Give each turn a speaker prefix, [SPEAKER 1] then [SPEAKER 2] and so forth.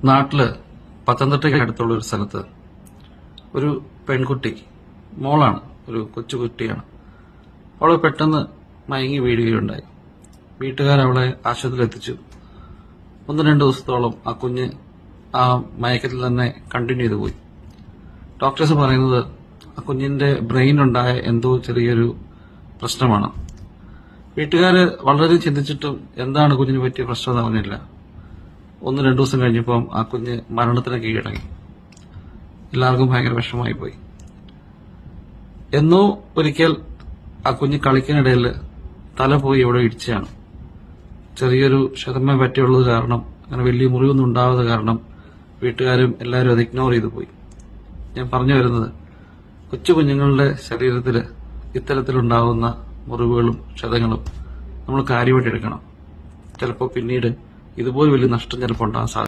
[SPEAKER 1] നാട്ടില് പത്തനംതിട്ടയ്ക്ക് അടുത്തുള്ള ഒരു സ്ഥലത്ത് ഒരു പെൺകുട്ടി, മോളാണ്, ഒരു കൊച്ചുകുട്ടിയാണ്. അവള് പെട്ടെന്ന് മയങ്ങി വീഴുകയുണ്ടായി. വീട്ടുകാരവളെ ആശുപത്രിയിൽ എത്തിച്ചു. 1-2 ദിവസത്തോളം ആ കുഞ്ഞ് ആ മയക്കത്തിൽ തന്നെ കണ്ടിന്യൂ ചെയ്തു പോയി. ഡോക്ടേഴ്സ് പറയുന്നത് ആ കുഞ്ഞിന്റെ ബ്രെയിനുണ്ടായ എന്തോ ചെറിയൊരു പ്രശ്നമാണ്. വീട്ടുകാര് വളരെ ചിന്തിച്ചിട്ടും എന്താണ് കുഞ്ഞിന് പറ്റിയ പ്രശ്നം എന്ന് പറഞ്ഞില്ല. 1-2 ദിവസം കഴിഞ്ഞപ്പം ആ കുഞ്ഞ് മരണത്തിന് കീഴടങ്ങി. എല്ലാവർക്കും ഭയങ്കര വിഷമമായി പോയി. എന്നോ ഒരിക്കൽ ആ കുഞ്ഞ് കളിക്കാനിടയിൽ തല പോയി എവിടെ ഇടിച്ചാണ്. ചെറിയൊരു ക്ഷതമേ പറ്റിയുള്ളത് കാരണം, അങ്ങനെ വലിയ മുറിവൊന്നും ഉണ്ടാവാതെ കാരണം വീട്ടുകാരും എല്ലാവരും അത് ഇഗ്നോർ ചെയ്തു പോയി. ഞാൻ പറഞ്ഞു വരുന്നത്, കൊച്ചു കുഞ്ഞുങ്ങളുടെ ശരീരത്തിൽ ഇത്തരത്തിലുണ്ടാവുന്ന മുറിവുകളും ക്ഷതങ്ങളും നമ്മൾ കാര്യമായിട്ട് എടുക്കണം. ചിലപ്പോൾ പിന്നീട് ഇതുപോലെ വലിയ നഷ്ടം ചിലപ്പോൾ ഉണ്ടാകാൻ സാധിക്കും.